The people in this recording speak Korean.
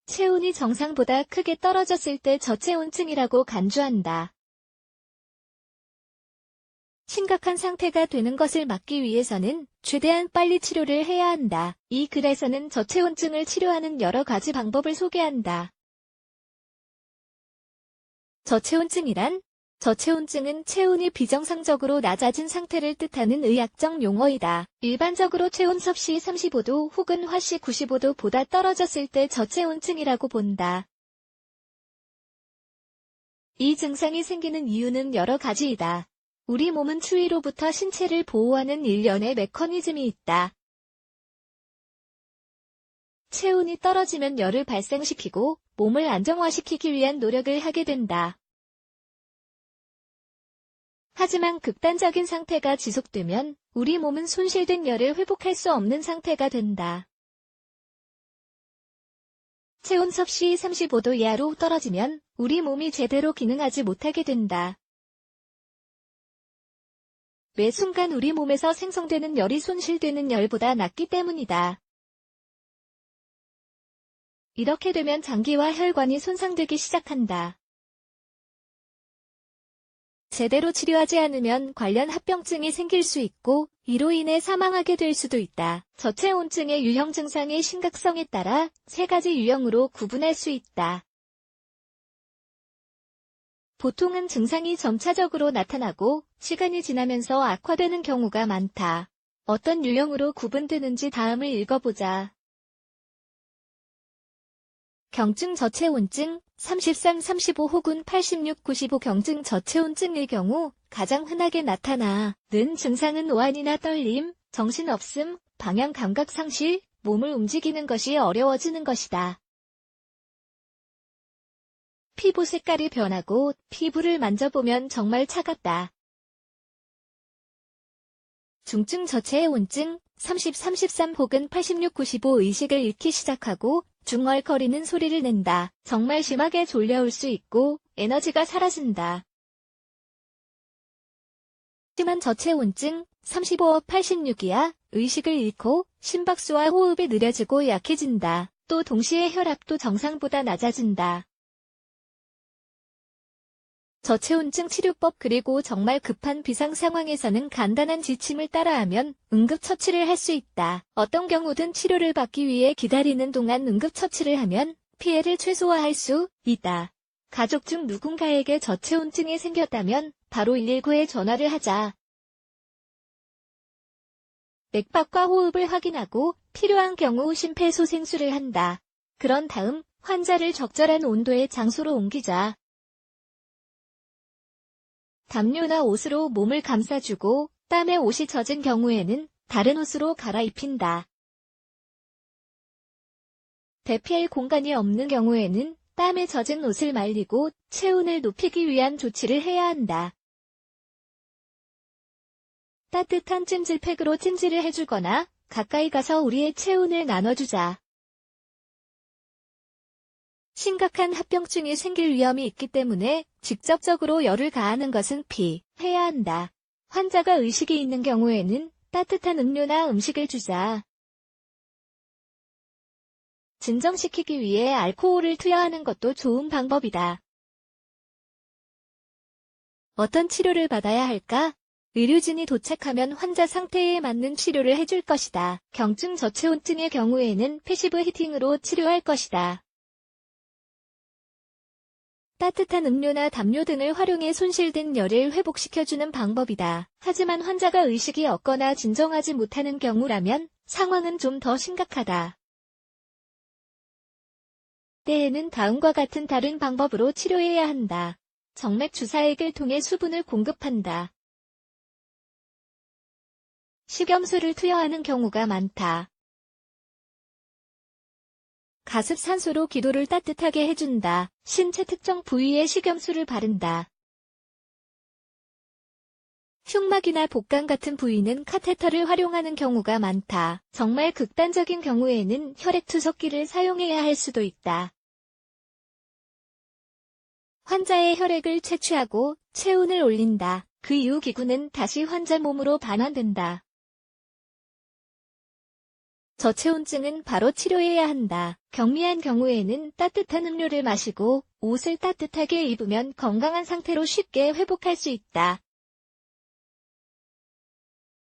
체온이 정상보다 크게 떨어졌을 때 저체온증이라고 간주한다. 심각한 상태가 되는 것을 막기 위해서는 최대한 빨리 치료를 해야 한다. 이 글에서는 저체온증을 치료하는 여러 가지 방법을 소개한다. 저체온증이란? 저체온증은 체온이 비정상적으로 낮아진 상태를 뜻하는 의학적 용어이다. 일반적으로 체온 섭씨 35도 혹은 화씨 95도보다 떨어졌을 때 저체온증이라고 본다. 이 증상이 생기는 이유는 여러 가지이다. 우리 몸은 추위로부터 신체를 보호하는 일련의 메커니즘이 있다. 체온이 떨어지면 열을 발생시키고 몸을 안정화시키기 위한 노력을 하게 된다. 하지만 극단적인 상태가 지속되면 우리 몸은 손실된 열을 회복할 수 없는 상태가 된다. 체온 섭씨 35도 이하로 떨어지면 우리 몸이 제대로 기능하지 못하게 된다. 매 순간 우리 몸에서 생성되는 열이 손실되는 열보다 낮기 때문이다. 이렇게 되면 장기와 혈관이 손상되기 시작한다. 제대로 치료하지 않으면 관련 합병증이 생길 수 있고 이로 인해 사망하게 될 수도 있다. 저체온증의 유형 증상의 심각성에 따라 세 가지 유형으로 구분할 수 있다. 보통은 증상이 점차적으로 나타나고 시간이 지나면서 악화되는 경우가 많다. 어떤 유형으로 구분되는지 다음을 읽어보자. 경증 저체온증 33, 35 혹은 86, 95 경증 저체온증일 경우 가장 흔하게 나타나는 증상은 오한이나 떨림, 정신없음, 방향 감각 상실, 몸을 움직이는 것이 어려워지는 것이다. 피부 색깔이 변하고 피부를 만져보면 정말 차갑다. 중증 저체온증 30, 33 혹은 86, 95 의식을 잃기 시작하고 중얼거리는 소리를 낸다. 정말 심하게 졸려올 수 있고 에너지가 사라진다. 심한 저체온증 35, 86이야 의식을 잃고 심박수와 호흡이 느려지고 약해진다. 또 동시에 혈압도 정상보다 낮아진다. 저체온증 치료법 그리고 정말 급한 비상 상황에서는 간단한 지침을 따라하면 응급처치를 할 수 있다. 어떤 경우든 치료를 받기 위해 기다리는 동안 응급처치를 하면 피해를 최소화할 수 있다. 가족 중 누군가에게 저체온증이 생겼다면 바로 119에 전화를 하자. 맥박과 호흡을 확인하고 필요한 경우 심폐소생술을 한다. 그런 다음 환자를 적절한 온도의 장소로 옮기자. 담요나 옷으로 몸을 감싸주고 땀에 옷이 젖은 경우에는 다른 옷으로 갈아입힌다. 대피할 공간이 없는 경우에는 땀에 젖은 옷을 말리고 체온을 높이기 위한 조치를 해야 한다. 따뜻한 찜질팩으로 찜질을 해주거나 가까이 가서 우리의 체온을 나눠주자. 심각한 합병증이 생길 위험이 있기 때문에 직접적으로 열을 가하는 것은 피해야 한다. 환자가 의식이 있는 경우에는 따뜻한 음료나 음식을 주자. 진정시키기 위해 알코올을 투여하는 것도 좋은 방법이다. 어떤 치료를 받아야 할까? 의료진이 도착하면 환자 상태에 맞는 치료를 해줄 것이다. 경증 저체온증의 경우에는 패시브 히팅으로 치료할 것이다. 따뜻한 음료나 담요 등을 활용해 손실된 열을 회복시켜주는 방법이다. 하지만 환자가 의식이 없거나 진정하지 못하는 경우라면 상황은 좀 더 심각하다. 때에는 다음과 같은 다른 방법으로 치료해야 한다. 정맥 주사액을 통해 수분을 공급한다. 식염수를 투여하는 경우가 많다. 가습 산소로 기도를 따뜻하게 해준다. 신체 특정 부위에 식염수를 바른다. 흉막이나 복강 같은 부위는 카테터를 활용하는 경우가 많다. 정말 극단적인 경우에는 혈액투석기를 사용해야 할 수도 있다. 환자의 혈액을 채취하고 체온을 올린다. 그 이후 기구는 다시 환자 몸으로 반환된다. 저체온증은 바로 치료해야 한다. 경미한 경우에는 따뜻한 음료를 마시고 옷을 따뜻하게 입으면 건강한 상태로 쉽게 회복할 수 있다.